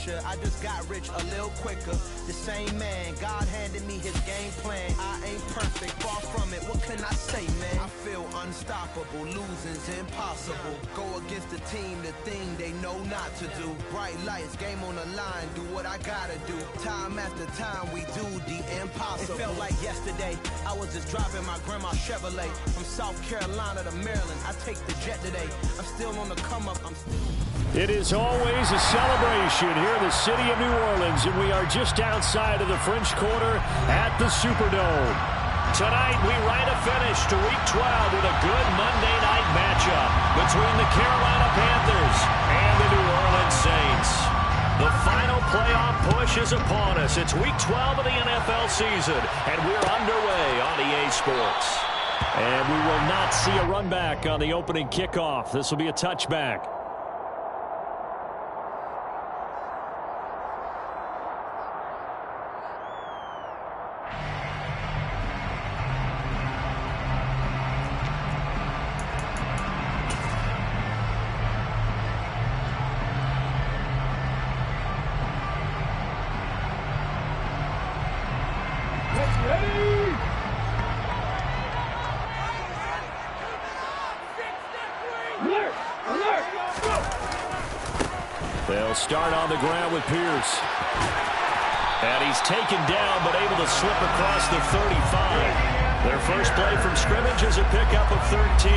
richer. I just got rich a little quicker. The same man, God handed me his game plan. I ain't perfect, far from it. What can I say, man? I feel unstoppable. Losing's impossible. Go against the team, the thing they know not to do. Bright lights, game on the line. Do what I gotta do. Time after time, we do the impossible. It felt like yesterday. I was just driving my grandma's Chevrolet from South Carolina to Maryland. I take the jet today. I'm still on the come up. It is always a celebration here in the city of New Orleans, and we are just outside of the French Quarter at the Superdome. Tonight, we write a finish to Week 12 with a good Monday night matchup between the Carolina Panthers and the New Orleans Saints. The final playoff push is upon us. It's Week 12 of the NFL season, and we're underway on EA Sports. And we will not see a run back on the opening kickoff. This will be a touchback. They'll start on the ground with Pierce. And he's taken down, but able to slip across the 35. Their first play from scrimmage is a pickup of 13.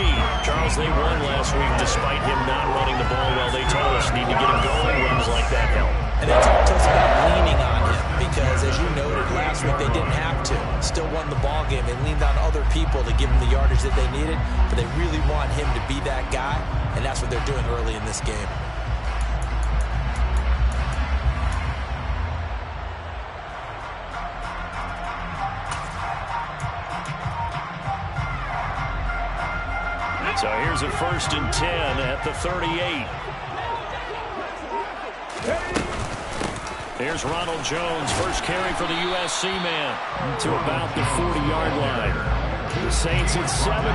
Charles, they won last week despite him not running the ball well. They told us need to get him going. Runs like that help. And they talked to us about leaning on him because, as you noted, last week they didn't have to. Still won the ball game. They leaned on other people to give him the yardage that they needed, but they really want him to be that guy, and that's what they're doing early in this game. So here's a 1st and 10 at the 38. Here's Ronald Jones, first carry for the USC man to about the 40-yard line. The Saints at 7-3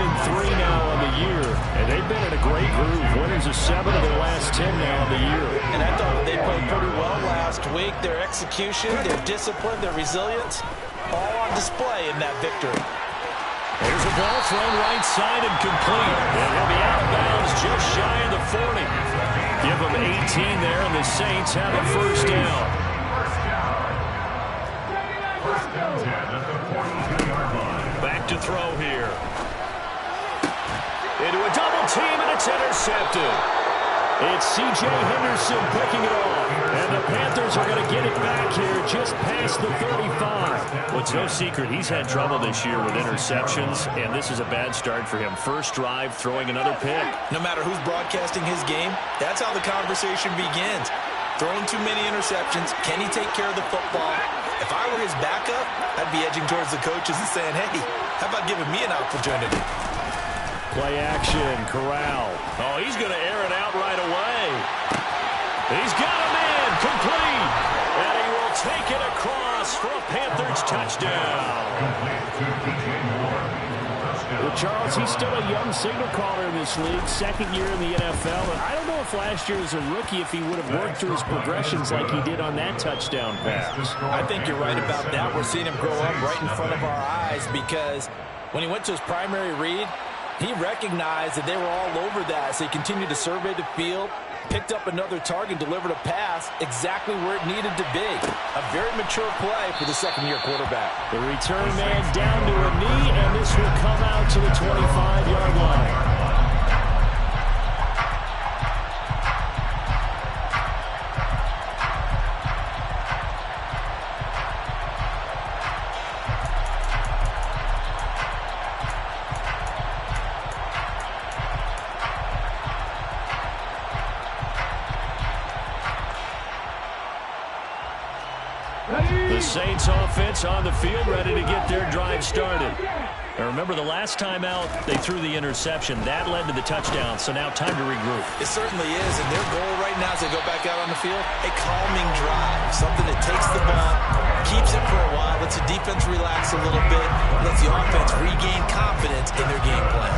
now on the year, and they've been in a great groove. Winners of 7 of their last 10 now on the year. And I thought they played pretty well last week. Their execution, their discipline, their resilience, all on display in that victory. There's a ball thrown right side and complete. And he'll be out of bounds just shy of the 40. Give them 18 there, and the Saints have a first down. Back to throw here. Into a double team, and it's intercepted. It's C.J. Henderson picking it off. And the Panthers are going to get it back here just past the 35. Well, it's no secret he's had trouble this year with interceptions, and this is a bad start for him. First drive, throwing another pick. No matter who's broadcasting his game, that's how the conversation begins. Throwing too many interceptions. Can he take care of the football? If I were his backup, I'd be edging towards the coaches and saying, hey, how about giving me an opportunity? Play action, Corral. Oh, he's going to air it out right away. He's got him in, complete. And he will take it across for a Panthers touchdown. Well, Charles, he's still a young signal caller in this league, second year in the NFL. And I don't know if last year as a rookie, if he would have worked through his progressions like he did on that touchdown pass. I think you're right about that. We're seeing him grow up right in front of our eyes because when he went to his primary read, he recognized that they were all over that, so he continued to survey the field, picked up another target, delivered a pass exactly where it needed to be. A very mature play for the second-year quarterback. The return man down to a knee, and this will come out to the 25-yard line. The Saints offense on the field, ready to get their drive started. Now remember, the last time out, they threw the interception. That led to the touchdown, so now time to regroup. It certainly is, and their goal right now as they go back out on the field, a calming drive, something that takes the ball, keeps it for a while, lets the defense relax a little bit, lets the offense regain confidence in their game plan.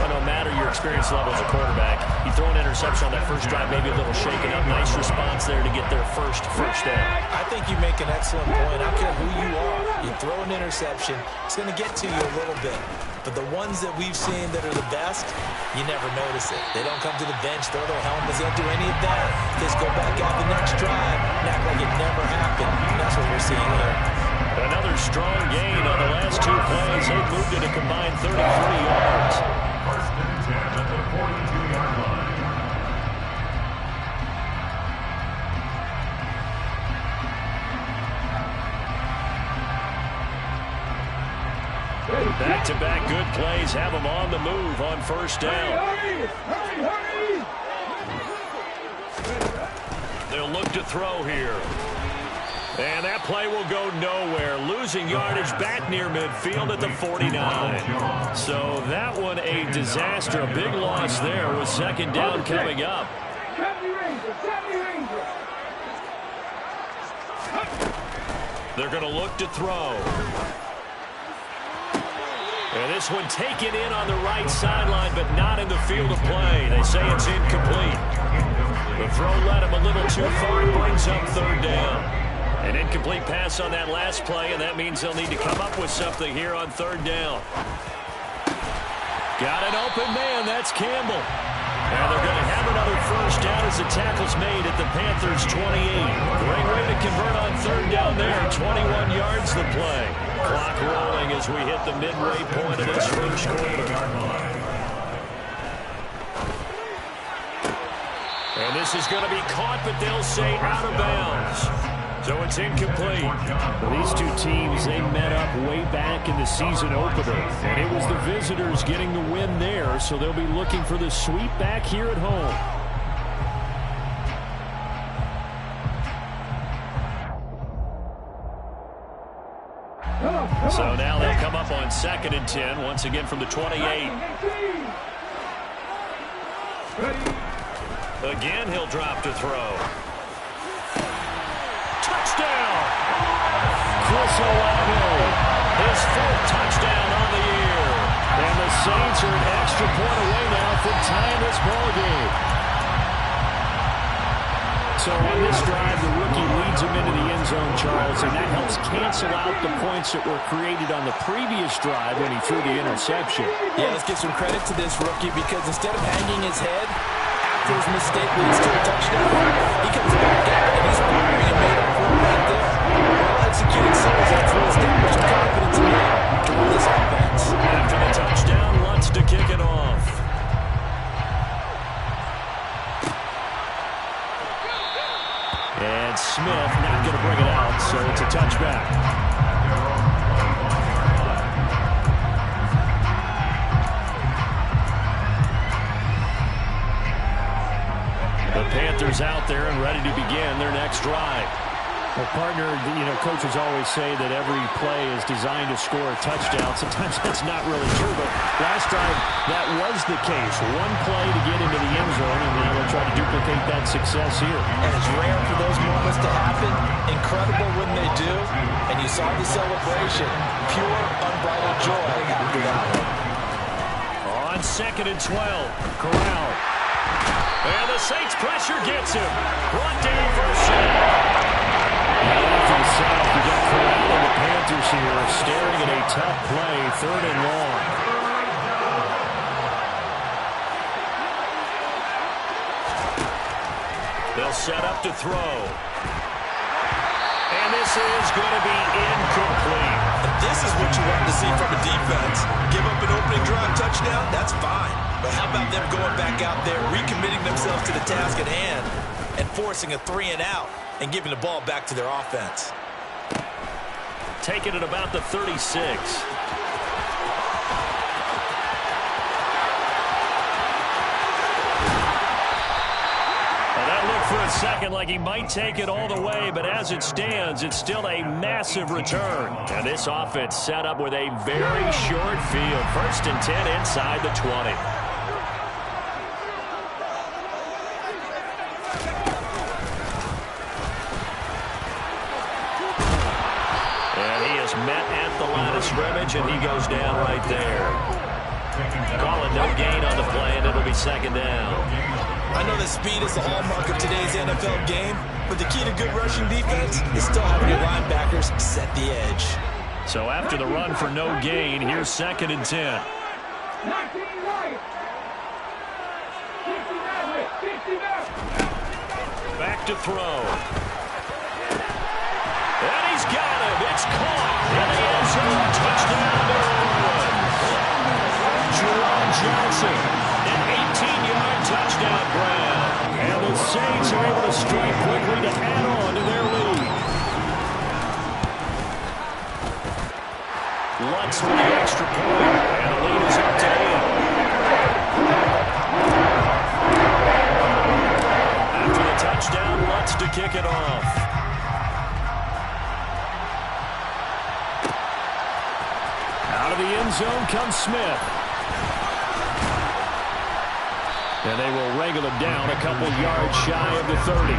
And on matter your experience level as a quarterback. You throw an interception on that first drive, maybe a little shaken up. Nice response there to get their first down. I think you make an excellent point. I don't care who you are. You throw an interception, it's going to get to you a little bit. But the ones that we've seen that are the best, you never notice it. They don't come to the bench, throw their helmets, they don't do any of that. They just go back out the next drive and act like it never happened. And that's what we're seeing here. Another strong gain on the last 2 plays. They moved it a combined 33 yards. First and 10 at the 42-yard line. Back-to-back good plays have them on the move on first down. They'll look to throw here. And that play will go nowhere. Losing yardage back near midfield at the 49. So that one a disaster. A big loss there with second down coming up. They're going to look to throw. And this one taken in on the right sideline, but not in the field of play. They say it's incomplete. The throw led him a little too far. Brings up third down. An incomplete pass on that last play, and that means they'll need to come up with something here on third down. Got an open man. That's Campbell. And they're going to have another first down as the tackle's made at the Panthers' 28. Great way to convert on third down there. 21 yards the play. Clock rolling as we hit the midway point of this first quarter. And this is going to be caught, but they'll say out of bounds. So it's incomplete. Well, these two teams, they met up way back in the season opener. And it was the visitors getting the win there, so they'll be looking for the sweep back here at home. So now they'll come up on 2nd and 10, once again from the 28. Again, he'll drop to throw. Touchdown! Chris Olave, his 4th touchdown on the year. And the Saints are an extra point away now from tying this ball game. So on this drive, the rookie leads him into the end zone, Charles, and that helps cancel out the points that were created on the previous drive when he threw the interception. Yeah, let's give some credit to this rookie because instead of hanging his head after his mistake leads to a touchdown, he comes back out and he's firing and made up for it right there. Well-executed series after established confidence in him to run this offense. After the touchdown, Lutz to kick it off. And Smith not going to bring it out, so it's a touchback. The Panthers out there and ready to begin their next drive. Well, partner, coaches always say that every play is designed to score a touchdown. Sometimes that's not really true, but last drive, that was the case. One play to get into the end zone, and now they'll try to duplicate that success here. And it's rare for those moments to happen. Incredible when they do. And you saw the celebration. Pure, unbridled joy after that. On 2nd and 12, Corral. And the Saints pressure gets him. Brought down for a shot. Off to the south, you got Corral and the Panthers here staring at a tough play, 3rd and long. They'll set up to throw. And this is going to be incomplete. And this is what you want to see from a defense. Give up an opening drive touchdown, that's fine. But how about them going back out there, recommitting themselves to the task at hand, and forcing a 3-and-out and giving the ball back to their offense. Taking it about the 36. For a second like he might take it all the way, but as it stands, it's still a massive return. And this offense set up with a very short field. 1st and 10 inside the 20. And he is met at the line of scrimmage, and he goes down right there. Calling no gain on the play, and it'll be second down. I know that speed is the hallmark of today's NFL game, but the key to good rushing defense is still having your linebackers set the edge. So after the run for no gain, here's second and 10. Back to throw. And he's got him. It's caught in the end zone. Touchdown, New Orleans. Jerome Johnson, an 18-yard touchdown grab. And the Saints are able to strike quickly to add on to their lead. Lutz for the extra point. And the lead is up to 8. After the touchdown, Lutz to kick it off. Out of the end zone comes Smith. And they will wrangle him down a couple yards shy of the 30.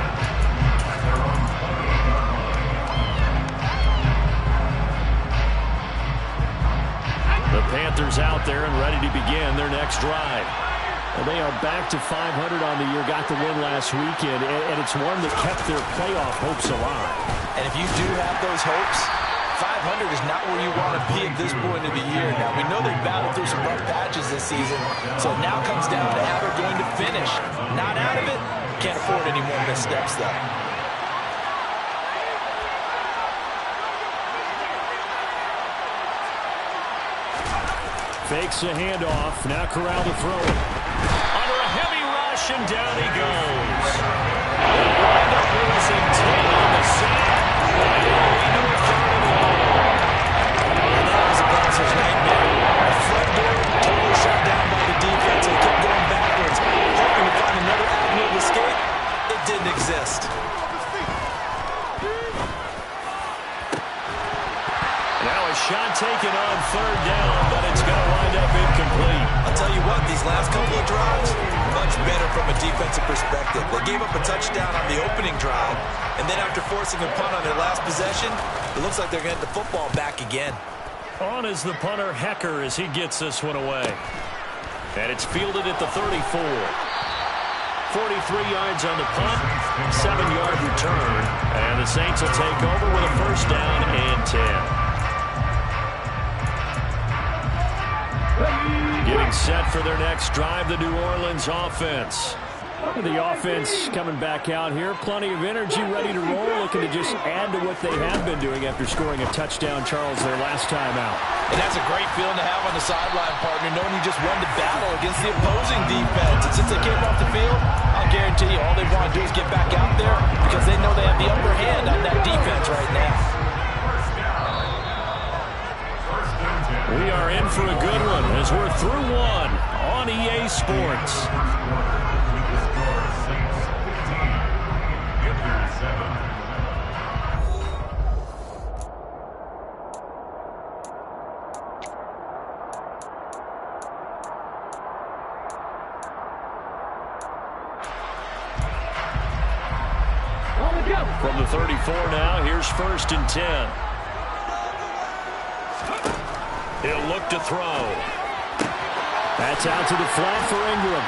The Panthers out there and ready to begin their next drive. Well, they are back to 500 on the year, got the win last weekend, and it's one that kept their playoff hopes alive. And if you do have those hopes, 500 is not where you want to be at this point of the year. Now, we know they've battled through some rough patches this season, so it now comes down to how they're going to finish. Not out of it, can't afford any more missteps, though. Fakes a handoff. Now Corral to throw it. Under a heavy rush, and down he goes. They wind up losing 10 on the sack. And that was a bouncer's nightmare. The front door totally shut down by the defense. They kept going backwards, hoping to find another avenue of escape. It didn't exist. Now a shot taken on third down, but it's going to wind up incomplete. I'll tell you what, these last couple of drives, much better from a defensive perspective. They gave up a touchdown on the opening drive, and then after forcing a punt on their last possession, it looks like they're getting the football back again. On is the punter, Hecker, as he gets this one away. And it's fielded at the 34. 43 yards on the punt, 7-yard return. And the Saints will take over with a first down and 10. Getting set for their next drive, the New Orleans offense. The offense coming back out here. Plenty of energy, ready to roll, looking to just add to what they have been doing after scoring a touchdown, Charles, their last time out. And that's a great feeling to have on the sideline, partner, knowing you just won the battle against the opposing defense. And since they came off the field, I'll guarantee you all they want to do is get back out there because they know they have the upper hand on that defense right now. We are in for a good one as we're through one on EA Sports. From the 34 now, here's first and 10. He'll look to throw. That's out to the flat for Ingram.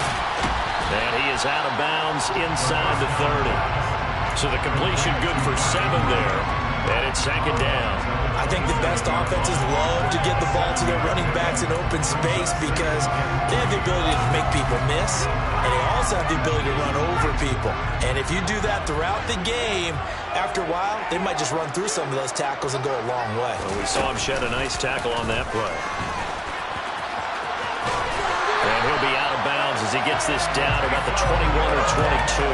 And he is out of bounds inside the 30. So the completion good for 7 there. And it's second down. I think the best offenses love to get the ball to their running backs in open space because they have the ability to make people miss, and they also have the ability to run over people. And if you do that throughout the game, after a while, they might just run through some of those tackles and go a long way. Well, we saw him shed a nice tackle on that play. And he'll be out of bounds as he gets this down about the 21 or 22.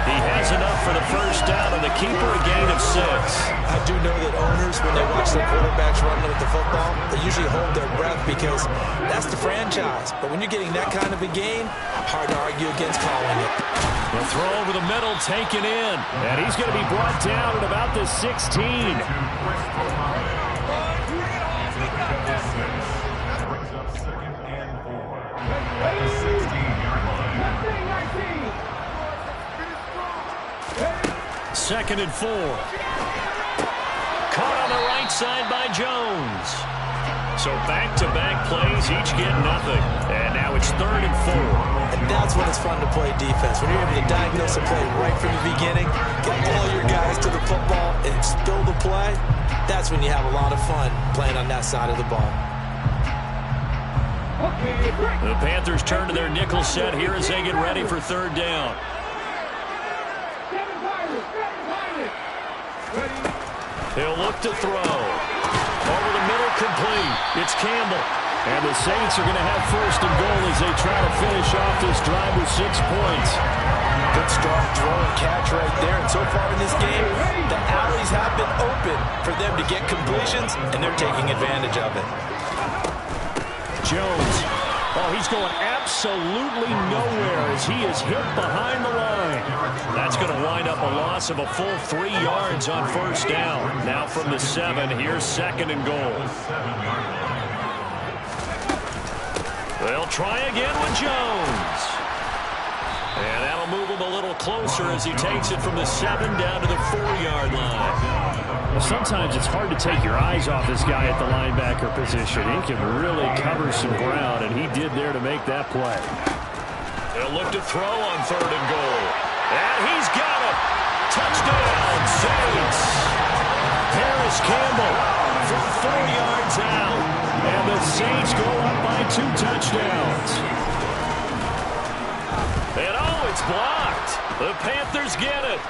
He has enough for the first down, and the keeper a gain of 6. I do know that owners, when they watch their quarterbacks run with the football, they usually hold their breath because that's the franchise. But when you're getting that kind of a gain, hard to argue against calling it. The throw over the middle, taken in. And he's going to be brought down at about the 16. Second and 4. Caught on the right side by Jones. So back-to-back plays, each get nothing. And now it's 3rd and 4. And that's when it's fun to play defense. When you're able to diagnose a play right from the beginning, get all your guys to the football, and spill the play, that's when you have a lot of fun playing on that side of the ball. The Panthers turn to their nickel set here as they get ready for 3rd down. He'll look to throw. Over the middle, complete. It's Campbell. And the Saints are going to have 1st and goal as they try to finish off this drive with 6 points. Good strong throw and catch right there. And so far in this game, the alleys have been open for them to get completions, and they're taking advantage of it. Jones. Oh, he's going absolutely nowhere as he is hit behind the line. That's going to wind up a loss of a full 3 yards on 1st down. Now from the 7, here's 2nd and goal. They'll try again with Jones. And that'll move him a little closer as he takes it from the 7 down to the 4-yard line. Well, sometimes it's hard to take your eyes off this guy at the linebacker position. He can really cover some ground, and he did there to make that play. They'll look to throw on 3rd and goal. And he's got it. Touchdown, Saints. Harris Campbell from 4 yards out. And the Saints go up by 2 touchdowns. And oh, it's blocked. The Panthers get it.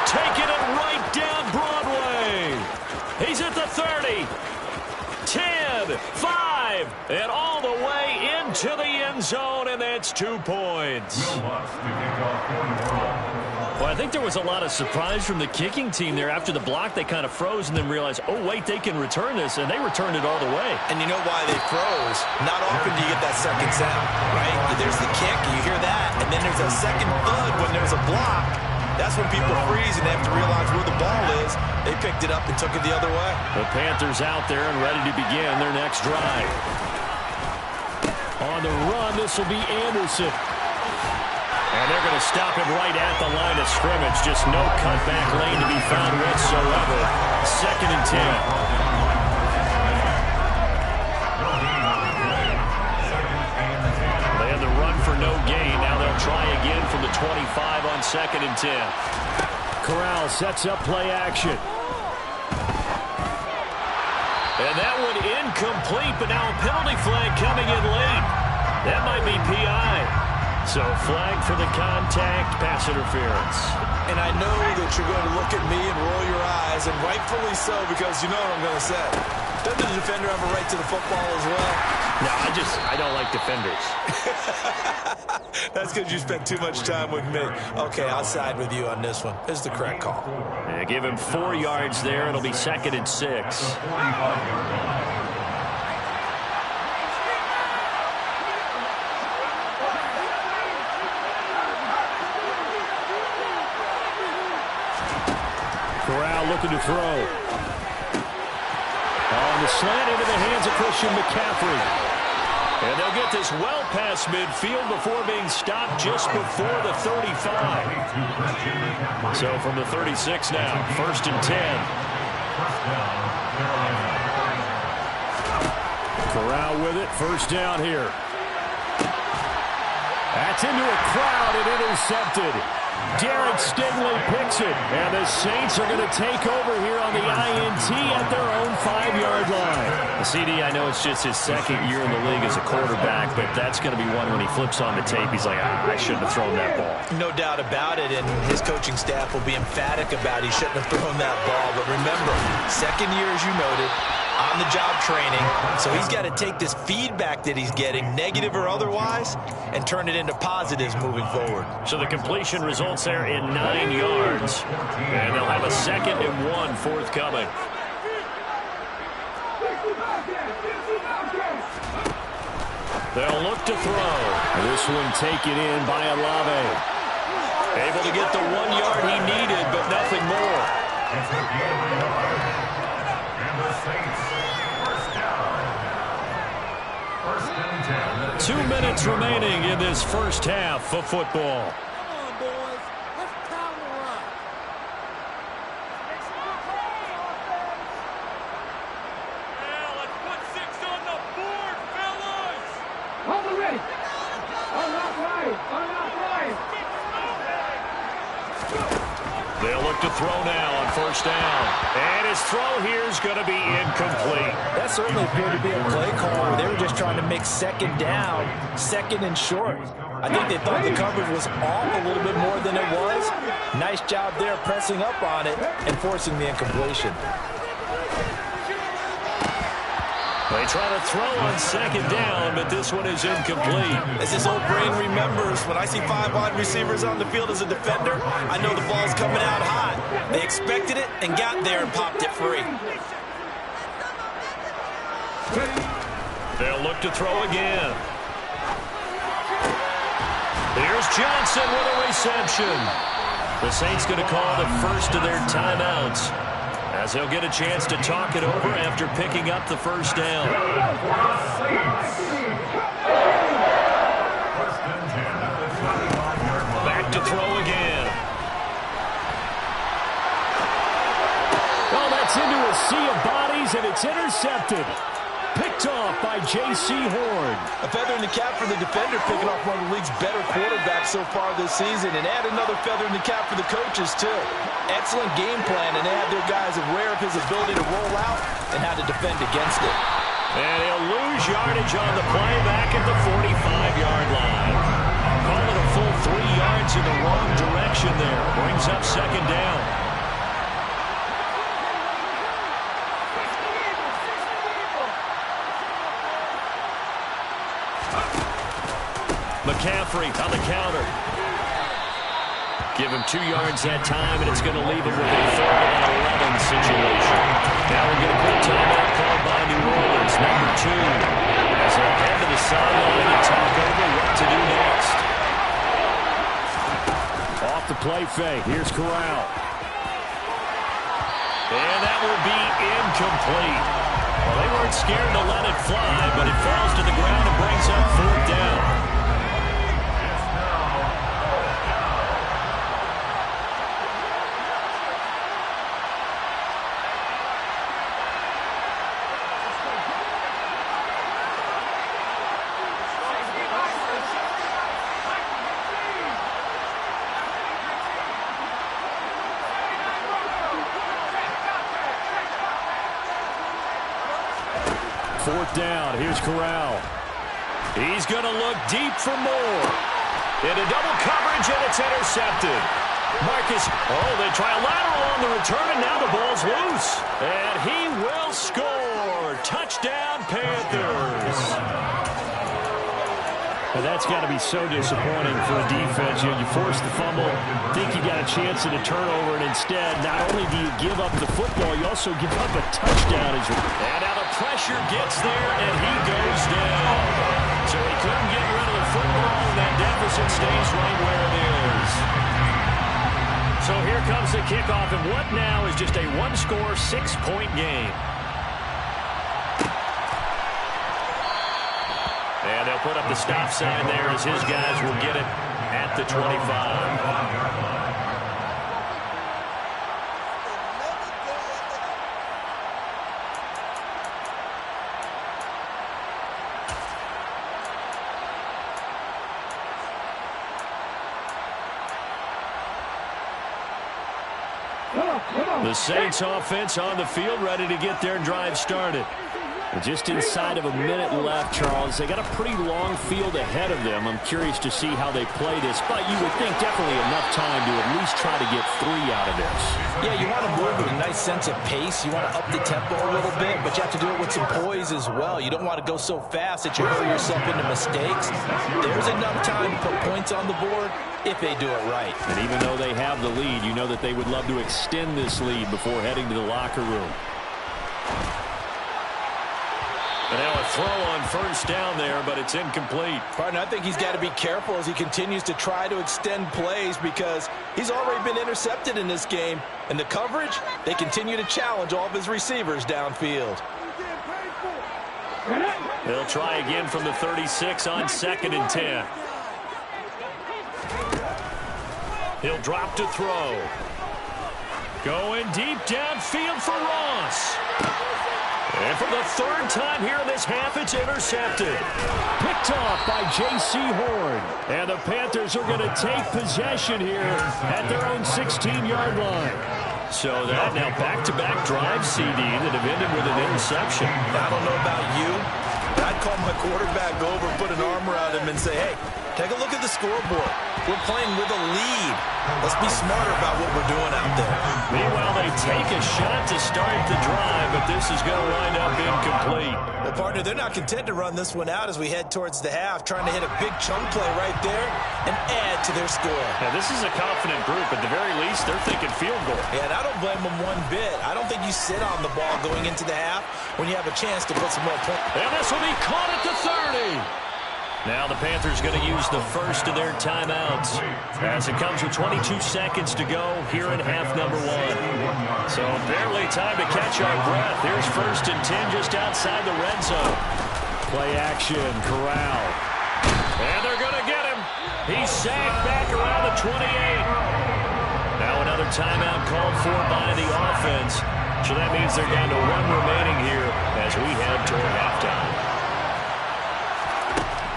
Taking it right down Broadway. He's at the 30. 10, 5, and all the way into the end zone, and that's 2 points. Well, I think there was a lot of surprise from the kicking team there. After the block, they kind of froze and then realized, oh, wait, they can return this, and they returned it all the way. And you know why they froze? Not often do you get that second sound, right? There's the kick, you hear that, and then there's a second thud when there's a block. That's when people freeze and they have to realize where the ball is. They picked it up and took it the other way. The Panthers out there and ready to begin their next drive. On the run, this will be Anderson. And they're going to stop him right at the line of scrimmage. Just no cutback lane to be found whatsoever. 2nd and 10. They had the run for no gain. Now they'll try again from the 25 on 2nd and 10. Corral sets up play action. And that one incomplete, but now a penalty flag coming in late. That might be PI. So flag for the contact, pass interference. And I know that you're going to look at me and roll your eyes, and rightfully so, because you know what I'm going to say. Doesn't the defender have a right to the football as well? No, I don't like defenders. That's because you spent too much time with me. Okay, I'll side with you on this one. This is the correct call. Yeah, give him 4 yards there. It'll be 2nd and 6. Corral looking to throw. On the slant into the hands of Christian McCaffrey. And they'll get this well past midfield before being stopped just before the 35. So from the 36 now, 1st and 10. Corral with it, 1st down here. That's into a crowd and intercepted. Derek Stingley picks it, and the Saints are going to take over here on the INT at their own 5-yard line. CD, I know it's just his 2nd year in the league as a quarterback, but that's going to be one when he flips on the tape, he's like, I shouldn't have thrown that ball. No doubt about it, and his coaching staff will be emphatic about he shouldn't have thrown that ball. But remember, 2nd year, as you noted, on-the-job training, so he's got to take this feedback that he's getting, negative or otherwise, and turn it into positives moving forward. So the completion results there in 9 yards, and they'll have a 2nd and 1 forthcoming. They'll look to throw. This one taken in by Olave. Able to get the 1 yard he needed, but nothing more. 2 minutes remaining in this first half of football. They'll look to throw now on first down. And his throw here is going to be incomplete. That certainly appeared to be a play call where they were just trying to make second down, second and short. I think they thought the coverage was off a little bit more than it was. Nice job there pressing up on it and forcing the incompletion. They try to throw on second down, but this one is incomplete. As this old brain remembers, when I see 5 wide receivers on the field as a defender, I know the ball's coming out hot. They expected it and got there and popped it free. They'll look to throw again. Here's Johnson with a reception. The Saints going to call the first of their timeouts, as they'll get a chance to talk it over after picking up the first down. Back to throw again. Oh, that's into a sea of bodies, and it's intercepted. Picked off by J.C. Horn. A feather in the cap for the defender, picking off one of the league's better quarterbacks so far this season, and add another feather in the cap for the coaches, too. Excellent game plan, and they had their guys aware of his ability to roll out and how to defend against it. And he'll lose yardage on the play back at the 45-yard line. Call it a full 3 yards in the wrong direction there. Brings up second down. McCaffrey on the counter. Give him 2 yards that time, and it's going to leave him with a 3rd and 11 situation. Now we're going to put timeout called by New Orleans, number 2, as they'll head to the sideline and talk over what to do next. Off the play fake. Here's Corral. And that will be incomplete. Well, they weren't scared to let it fly, but it falls to the ground and brings up 4th down. Fourth down. Here's Corral. He's going to look deep for more. Into double coverage, and it's intercepted. Marcus, they try a lateral on the return, and now the ball's loose. And he will score. Touchdown, Panthers. Well, that's got to be so disappointing for a defense. You force the fumble, think you got a chance at a turnover, and instead, not only do you give up the football, you also give up a touchdown. And now the pressure gets there, and he goes down. So he couldn't get rid of the football, and that deficit stays right where it is. So here comes the kickoff, and what now is just a one-score, 6-point game. And they'll put up the stop sign there as his guys will get it at the 25. The Saints offense on the field, ready to get their drive started. Just inside of a minute left, Charles. They got a pretty long field ahead of them. I'm curious to see how they play this, but you would think definitely enough time to at least try to get 3 out of this. Yeah, you want to move with a nice sense of pace. You want to up the tempo a little bit, but you have to do it with some poise as well. You don't want to go so fast that you hurry yourself into mistakes. There's enough time to put points on the board if they do it right. And even though they have the lead, you know that they would love to extend this lead before heading to the locker room. And now a throw on first down there, but it's incomplete. Partner, I think he's got to be careful as he continues to try to extend plays because he's already been intercepted in this game. And the coverage, they continue to challenge all of his receivers downfield. They'll try again from the 36 on 2nd and 10. He'll drop to throw. Going deep downfield for Ross. And for the third time here in this half, it's intercepted. Picked off by J.C. Horn. And the Panthers are going to take possession here at their own 16-yard line. So that now back-to-back drive, CD, that have ended with an interception. I don't know about you, but I'd call my quarterback over, put an arm around him, and say, hey, take a look at the scoreboard. We're playing with a lead. Let's be smarter about what we're doing out there. Meanwhile, they take a shot to start the drive, but this is going to wind up incomplete. Well, partner, they're not content to run this one out as we head towards the half, trying to hit a big chunk play right there and add to their score. Now, this is a confident group. At the very least, they're thinking field goal. Yeah, and I don't blame them one bit. I don't think you sit on the ball going into the half when you have a chance to put some more points. And this will be caught at the 30. Now the Panthers going to use the first of their timeouts as it comes with 22 seconds to go here in half number one. So barely time to catch our breath. Here's 1st and 10 just outside the red zone. Play action, Corral. And they're going to get him. He's sacked back around the 28. Now another timeout called for by the offense. So that means they're down to 1 remaining here as we head toward halftime.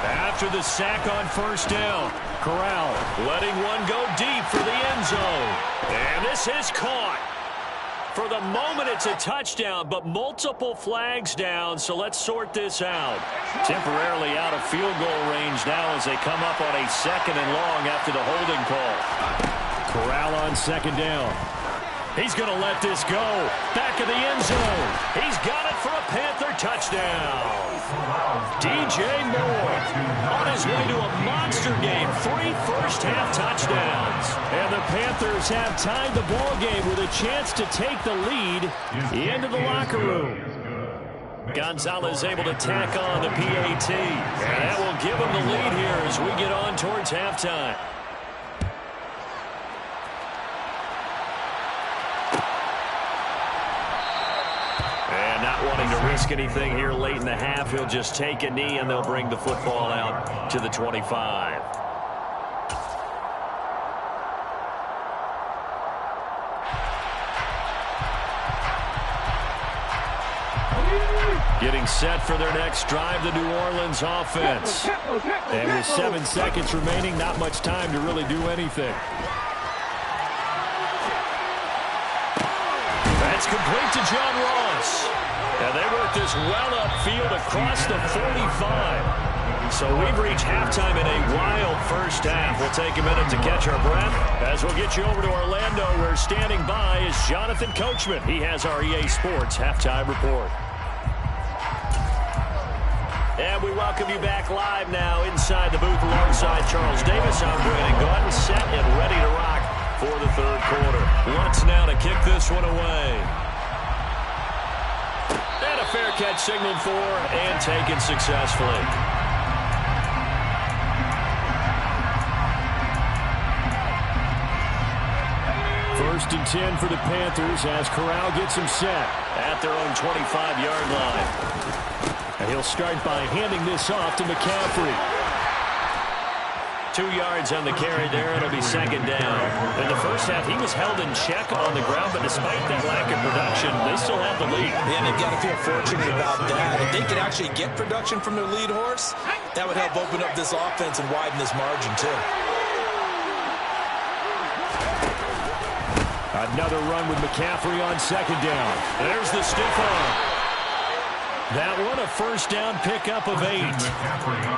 After the sack on 1st down, Corral letting one go deep for the end zone. And this is caught. For the moment, it's a touchdown, but multiple flags down, so let's sort this out. Temporarily out of field goal range now as they come up on a 2nd and long after the holding call. Corral on 2nd down. He's going to let this go. Back of the end zone. He's got it for a Panther touchdown. DJ Moore on his way to a monster game. 3 first-half touchdowns. And the Panthers have tied the ball game with a chance to take the lead into the locker room. Gonzalez able to tack on the PAT. And that will give him the lead here as we get on towards halftime. Not wanting to risk anything here late in the half, he'll just take a knee and they'll bring the football out to the 25. Getting set for their next drive, the New Orleans offense. And with 7 seconds remaining, not much time to really do anything. That's complete to John Ross. And they work this well upfield across the 45. So we've reached halftime in a wild first half. We'll take a minute to catch our breath as we'll get you over to Orlando, where standing by is Jonathan Coachman. He has our EA Sports halftime report. And we welcome you back live now inside the booth alongside Charles Davis. I'm Brandon Gautin, set and ready to rock for the 3rd quarter. Lutz now to kick this one away. And a fair catch signaled for and taken successfully. 1st and 10 for the Panthers as Corral gets him set at their own 25-yard line. And he'll start by handing this off to McCaffrey. 2 yards on the carry there. It'll be 2nd down. In the first half, he was held in check on the ground, but despite that lack of production, they still have the lead. Yeah, and they've got to feel fortunate about that. If they could actually get production from their lead horse, that would help open up this offense and widen this margin, too. Another run with McCaffrey on 2nd down. There's the stiff arm. That one a 1st down pickup of 8.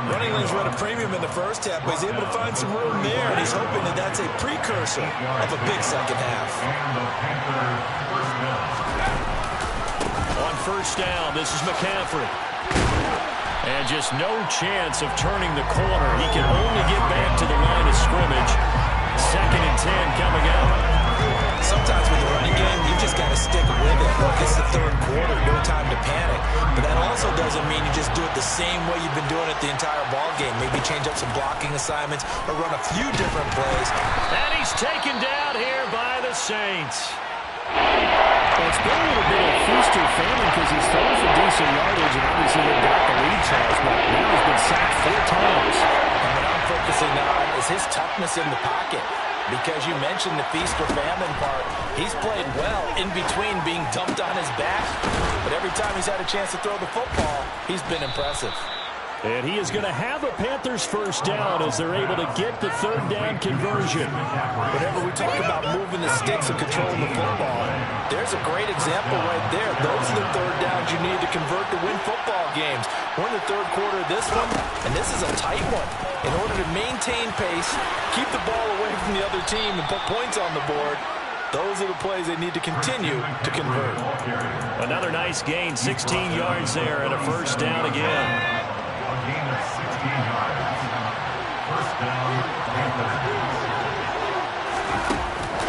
Running lanes run a premium in the first half, but he's able to find some room there, and he's hoping that that's a precursor of a big second half. On 1st down, this is McCaffrey. And just no chance of turning the corner. He can only get back to the line of scrimmage. 2nd and 10 coming out. Sometimes with the running game, you just got to stick with it. Look, it's the 3rd quarter, no time to panic. But that also doesn't mean you just do it the same way you've been doing it the entire ball game. Maybe change up some blocking assignments or run a few different plays. And he's taken down here by the Saints. Well, it's been a little bit of feast or famine because he's thrown for decent yardage, and obviously they've got the lead, Charles, but now he's been sacked 4 times. And what I'm focusing on is his toughness in the pocket. Because you mentioned the feast or famine part. He's played well in between being dumped on his back, but every time he's had a chance to throw the football, he's been impressive. And he is going to have a Panthers first down as they're able to get the third down conversion. Whenever we talk about moving the sticks and controlling the football, there's a great example right there. Those are the third downs you need to convert to win football games. We're in the third quarter of this one, and this is a tight one. In order to maintain pace, keep the ball away from the other team, and put points on the board, those are the plays they need to continue to convert. Another nice gain, 16 yards there, and a first down again. A gain of 16 yards. First down, Panthers.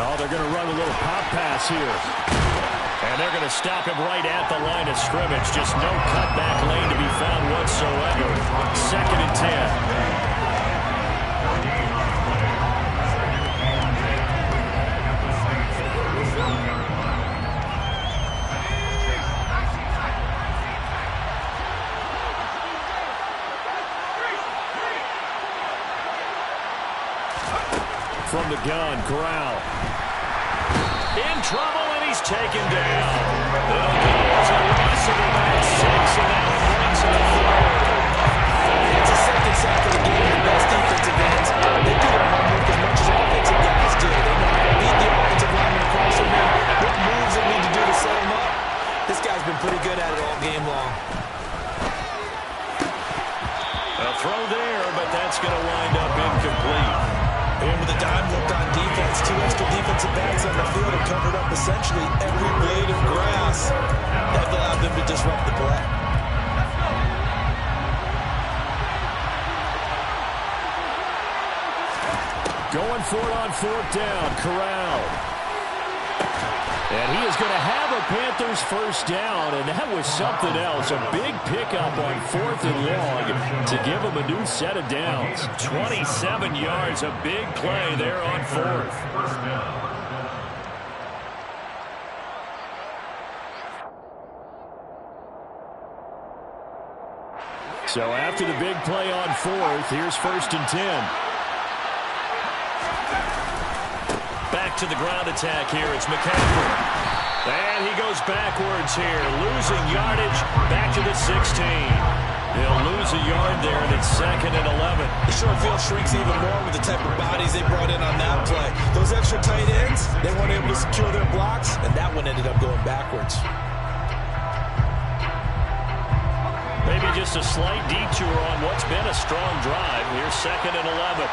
Oh, they're going to run a little pop pass here. And they're going to stop him right at the line of scrimmage. Just no cutback lane to be found whatsoever. 2nd and 10. From the gun, Corral. In trouble, and he's taken down. It'll go as a loss of about 6, and that brings it up. It's a second sack of the game. The best defensive ends, they do their homework as much as offensive guys do. They know how to beat the offensive lineman across the rim, what moves they need to do to set him up. This guy's been pretty good at it all game long. A throw there, but that's going to wind up incomplete. And with a dime looked on defense, 2 extra defensive backs on the field and covered up essentially every blade of grass. That allowed them to disrupt the play. Going for it on 4th down, Corral. And he is going to have a Panthers first down, and that was something else. A big pickup on 4th and long to give him a new set of downs. 27 yards, a big play there on 4th. First down. So after the big play on 4th, here's 1st and 10. Back to the ground attack here. It's McCaffrey. And he goes backwards here, losing yardage back to the 16. They'll lose a yard there, and it's 2nd and 11. The short field shrinks even more with the type of bodies they brought in on that play. Those extra tight ends, they weren't able to secure their blocks, and that one ended up going backwards. Maybe just a slight detour on what's been a strong drive. Here's 2nd and 11.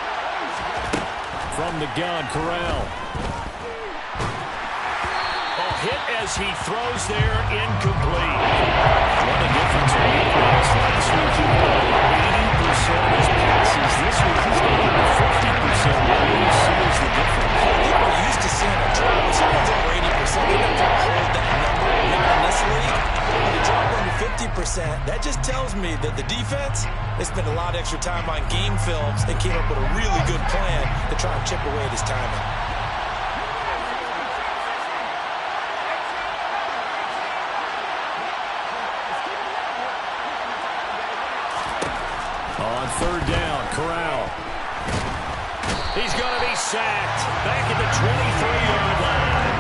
From the gun, Corral. Hit as he throws there, incomplete. What a difference a week makes. Last week he got 80% of his passes. This week he's getting 50%. What do you see as the difference? I think we're used to seeing a drop. It's always over 80%. They're not going to hold that number not in this league. When you drop under 50%, that just tells me that the defense, they spent a lot of extra time on game films and came up with a really good plan to try and chip away at his timing. On 3rd down, Corral. He's going to be sacked back at the 23-yard line.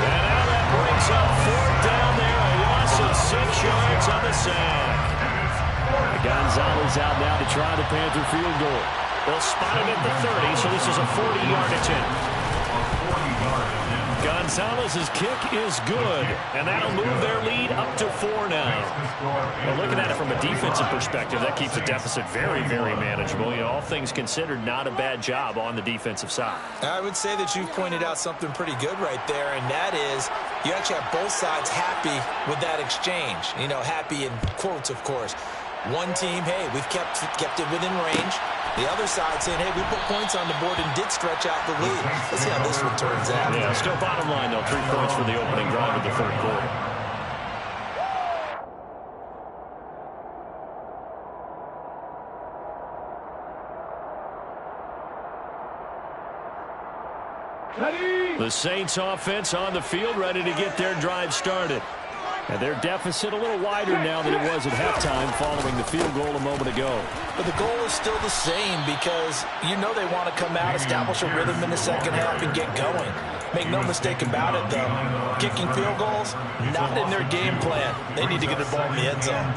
And now that brings up 4th down there, a loss of 6 yards on the sack. Gonzalez out now to try the Panther field goal. They'll spot him at the 30, so this is a 40-yard attempt. Gonzalez's kick is good, and that'll move their lead up to 4 now. Well, looking at it from a defensive perspective, that keeps the deficit very, very manageable. You know, all things considered, not a bad job on the defensive side. I would say that you've pointed out something pretty good right there, and that is you actually have both sides happy with that exchange. You know, happy in quotes, of course. One team, hey, we've kept it within range. The other side saying, hey, we put points on the board and did stretch out the lead. Let's see how this one turns out. Yeah, still bottom line, though. 3 points for the opening drive of the 3rd quarter. The Saints offense on the field, ready to get their drive started. And their deficit a little wider now than it was at halftime following the field goal a moment ago. But the goal is still the same because you know they want to come out, establish a rhythm in the second half, and get going. Make no mistake about it, though. Kicking field goals, not in their game plan. They need to get the ball in the end zone.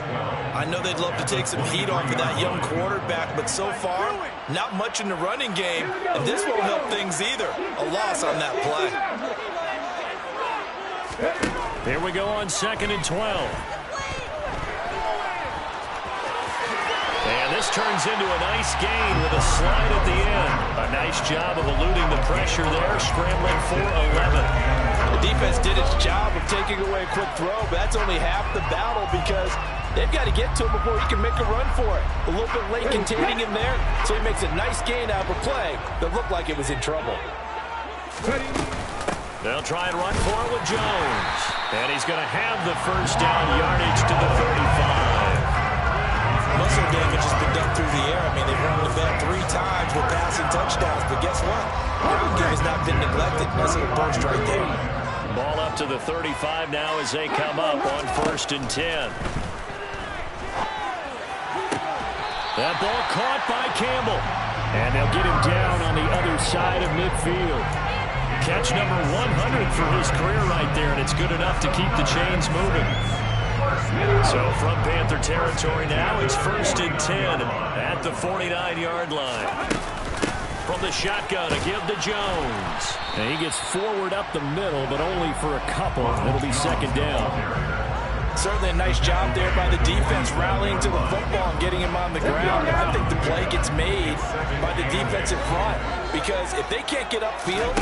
I know they'd love to take some heat off of that young quarterback, but so far, not much in the running game, and this won't help things either. A loss on that play. Here we go on 2nd and 12. And this turns into a nice gain with a slide at the end. A nice job of eluding the pressure there, scrambling for 11. The defense did its job of taking away a quick throw, but that's only half the battle because they've got to get to him before he can make a run for it. A little bit late containing him there, so he makes a nice gain out of a play that looked like it was in trouble. They'll try and run for it with Jones. And he's going to have the first down yardage to the 35. Muscle damage has been done through the air. I mean, they've run the bet 3 times with passing touchdowns, but guess what? Ground game has not been neglected. Nice little burst right there. Ball up to the 35 now as they come up on 1st and 10. That ball caught by Campbell. And they'll get him down on the other side of midfield. Catch number 100 for his career right there, and it's good enough to keep the chains moving. So from Panther territory now, it's 1st and 10 at the 49-yard line. From the shotgun, a give to Jones. And he gets forward up the middle, but only for a couple. It'll be 2nd down. Certainly a nice job there by the defense, rallying to the football and getting him on the ground. And I think the play gets made by the defense in front, because if they can't get upfield,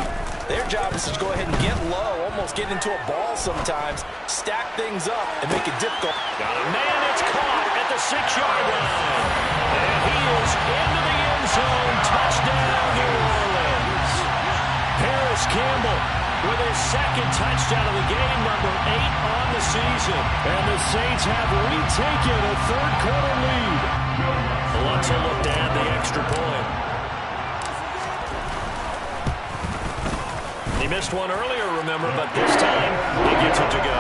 their job is to go ahead and get low, almost get into a ball sometimes, stack things up, and make it difficult. Got a man that's caught at the 6-yard line. And he is into the end zone. Touchdown, New Orleans. Paris Campbell with his 2nd touchdown of the game, number 8 on the season. And the Saints have retaken a 3rd-quarter lead. Lutz will look to add the extra point. He missed one earlier, remember, but this time he gets it to go.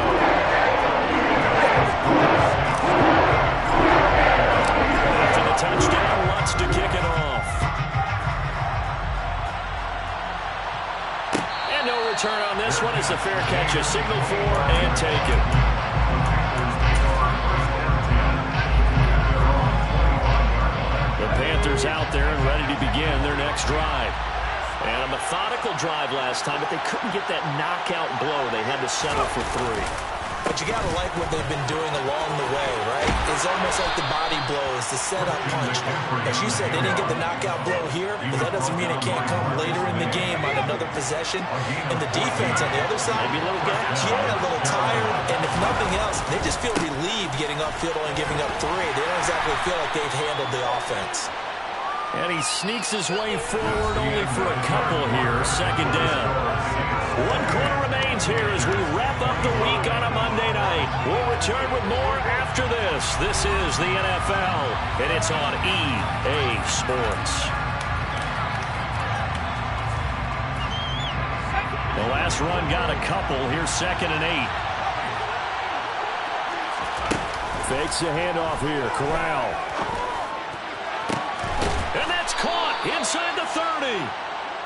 After the touchdown, Lutz to kick it off. And no return on this one as the fair catch is signaled for and taken. The Panthers out there and ready to begin their next drive. And a methodical drive last time, but they couldn't get that knockout blow. They had to settle for 3. But you got to like what they've been doing along the way, right? It's almost like the body blows, the setup punch. As you said, they didn't get the knockout blow here, but that doesn't mean it can't come later in the game on another possession. And the defense on the other side, maybe a little gassed. Yeah, a little tired. And if nothing else, they just feel relieved getting upfield only giving up 3. They don't exactly feel like they've handled the offense. And he sneaks his way forward only for a couple here. 2nd down. 1 quarter remains here as we wrap up the week on a Monday night. We'll return with more after this. This is the NFL, and it's on EA Sports. The last run got a couple. Here's 2nd and 8. Fakes the handoff here. Corral. And that's caught inside the 30.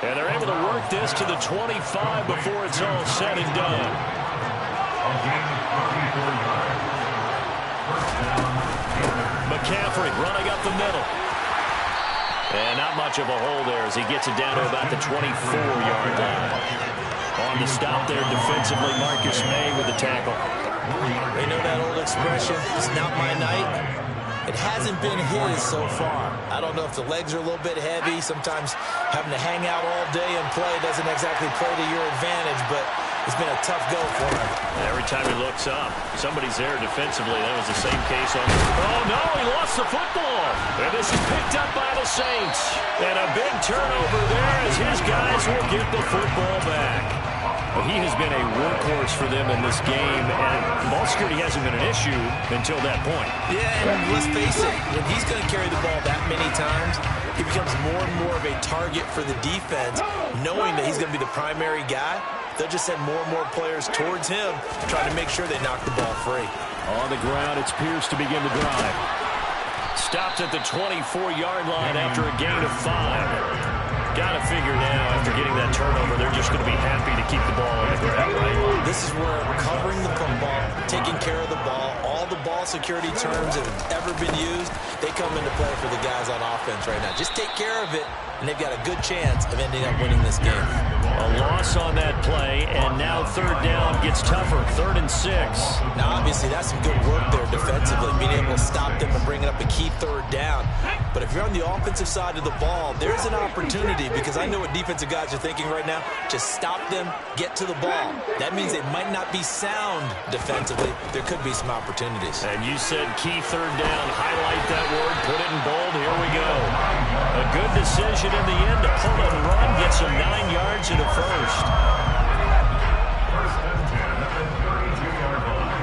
And they're able to work this to the 25 before it's all said and done. McCaffrey running up the middle. And not much of a hole there as he gets it down to about the 24-yard line. On the stop there defensively, Marcus May with the tackle. They know that old expression, it's not my night. It hasn't been his so far. I don't know if the legs are a little bit heavy. Sometimes having to hang out all day and play doesn't exactly play to your advantage, but it's been a tough go for him. Every time he looks up, somebody's there defensively. That was the same case on... Oh, no, he lost the football. And this is picked up by the Saints. And a big turnover there as his guys will get the football back. Well, he has been a workhorse for them in this game, and ball security hasn't been an issue until that point. Yeah, and let's face it, when he's going to carry the ball that many times, he becomes more and more of a target for the defense, knowing that he's going to be the primary guy. They'll just send more and more players towards him, trying to make sure they knock the ball free. On the ground, it's Pierce to begin the drive. Stopped at the 24-yard line after a gain of 5. Got to figure now, after getting that turnover, they're just going to be happy to keep the ball on the ground, right? This is where covering the football, taking care of the ball, all the ball security terms that have ever been used, they come into play for the guys on offense right now. Just take care of it, and they've got a good chance of ending up winning this game. A loss on that play, and now third down gets tougher, 3rd and 6. Now, obviously, that's some good work there defensively, being able to stop them and bringing up a key third down. But if you're on the offensive side of the ball, there's an opportunity, because I know what defensive guys are thinking right now. Just stop them, get to the ball. That means they might not be sound defensively. There could be some opportunities. And you said key third down. Highlight that word, put it in bold. Here we go. A good decision in the end to pull and run, get some 9 yards and a first. First and 10 at the 32-yard line.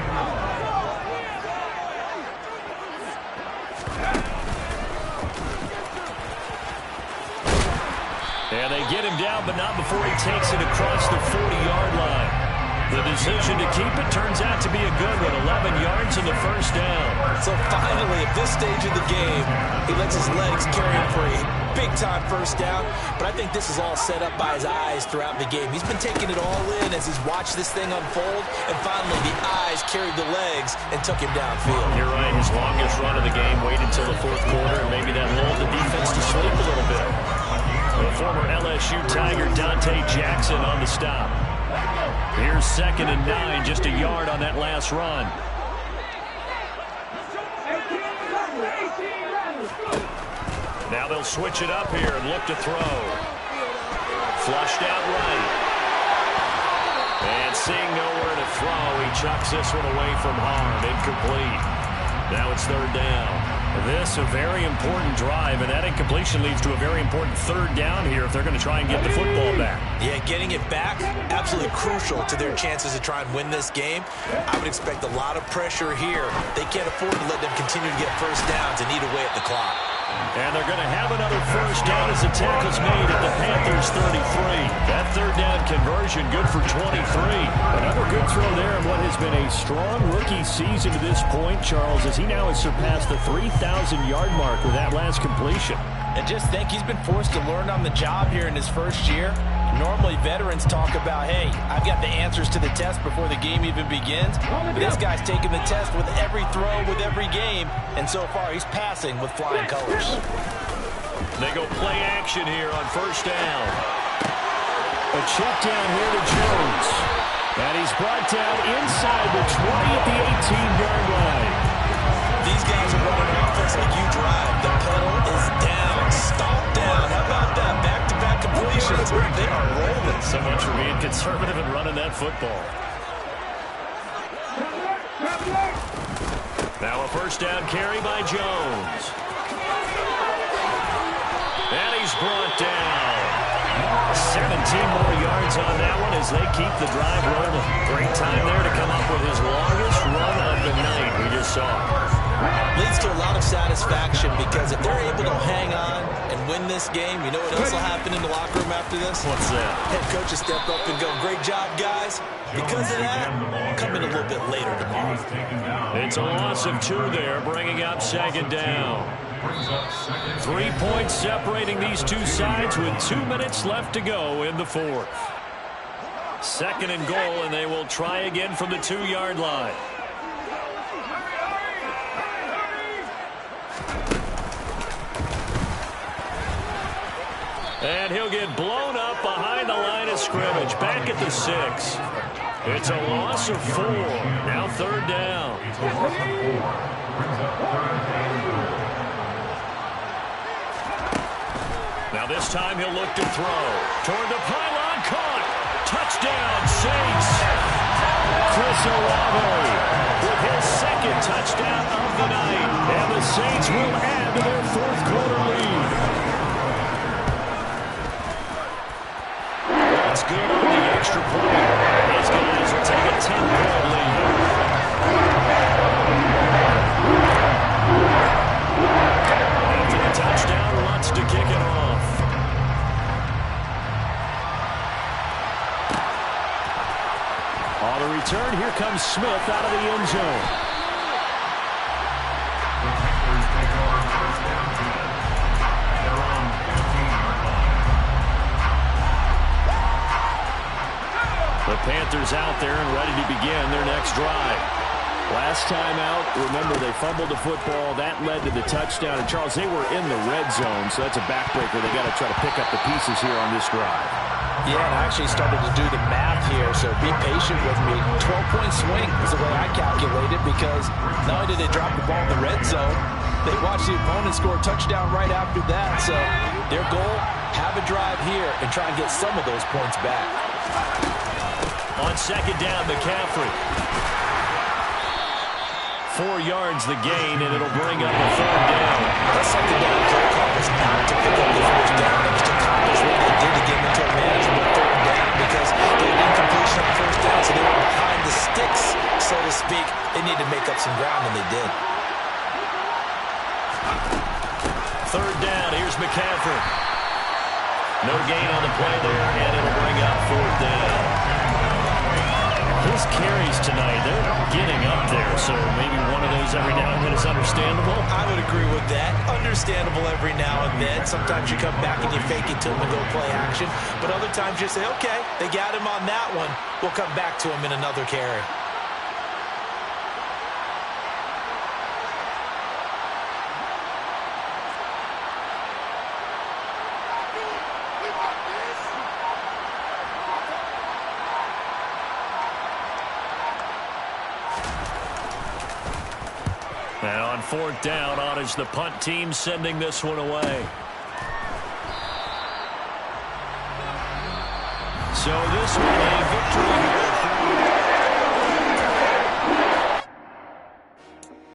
And they get him down, but not before he takes it across the 40-yard line. The decision to keep it turns out to be a good one, 11 yards and the first down. So finally, at this stage of the game, he lets his legs carry him for a big-time first down. But I think this is all set up by his eyes throughout the game. He's been taking it all in as he's watched this thing unfold. And finally, the eyes carried the legs and took him downfield. You're right. His longest run of the game waited until the 4th quarter, and maybe that lulled the defense to sleep a little bit. The former LSU Tiger Dante Jackson on the stop. Here's 2nd and 9, just a yard on that last run. Now they'll switch it up here and look to throw. Flushed out right. And seeing nowhere to throw, he chucks this one away from harm. Incomplete. Now it's 3rd down. This a very important drive, and that incompletion leads to a very important 3rd down here if they're going to try and get the football back. Yeah, getting it back, absolutely crucial to their chances to try and win this game. I would expect a lot of pressure here. They can't afford to let them continue to get first downs and eat away at the clock. And they're going to have another first down as the tackle's made at the Panthers 33. That 3rd down conversion good for 23. Another good throw there in what has been a strong rookie season to this point, Charles, as he now has surpassed the 3,000-yard mark with that last completion. And just think, he's been forced to learn on the job here in his first year. Normally, veterans talk about, hey, I've got the answers to the test before the game even begins. But this guy's taking the test with every throw, with every game. And so far, he's passing with flying colors. They go play action here on first down. A check down here to Jones. And he's brought down inside the 20 at the 18-yard line. These guys are running offense like you drive. The pedal is down, stomp down. How about that? Back-to-back completions. They are rolling. So much for being conservative and running that football. Now a first down carry by Jones. And he's brought down. 17 more yards on that one as they keep the drive rolling. Great time there to come up with his longest run of the night we just saw. Leads to a lot of satisfaction because if they're able to hang on and win this game, you know what else will happen in the locker room after this? What's that? Head coach will step up and go, great job, guys. Because of that, come in a little bit later tomorrow. It's a loss of 2 there, bringing up 2nd down. 3 points separating these two sides with 2 minutes left to go in the 4th. 2nd and goal, and they will try again from the 2-yard line. And he'll get blown up behind the line of scrimmage. Back at the 6. It's a loss of 4. Now 3rd down. Now this time he'll look to throw. Toward the pylon, caught. Touchdown, Saints. Chris Olave with his 2nd touchdown of the night. And the Saints will add to their 4th quarter lead. That's good on the extra point. These guys will take a 10-point lead. After the touchdown, wants to kick it off. On the return, here comes Smith out of the end zone. The Panthers take over first and 10. They're on the 15-yard line. The Panthers out there and ready to begin their next drive. Last time out, remember, they fumbled the football. That led to the touchdown. And, Charles, they were in the red zone, so that's a backbreaker. They got to try to pick up the pieces here on this drive. Yeah, and I actually started to do the math here, so be patient with me. 12-point swing is the way I calculated, because not only did they drop the ball in the red zone, they watched the opponent score a touchdown right after that. So their goal, have a drive here and try and get some of those points back. On second down, McCaffrey. 4 yards the gain, and it'll bring up a third down. That second down play call was not to pick up the first down. It was to accomplish what they did to get into a manageable third down, because they had incompletion on first down, so they were behind the sticks, so to speak. They needed to make up some ground, and they did. Third down, here's McCaffrey. No gain on the play there, and it'll bring up fourth down. His carries tonight, they're getting up there, so maybe one of those every now and then is understandable. I would agree with that. Understandable every now and then. Sometimes you come back and you fake it to him and go play action, but other times you say, okay, they got him on that one. We'll come back to him in another carry. And on fourth down, on is the punt team sending this one away. So this one a victory here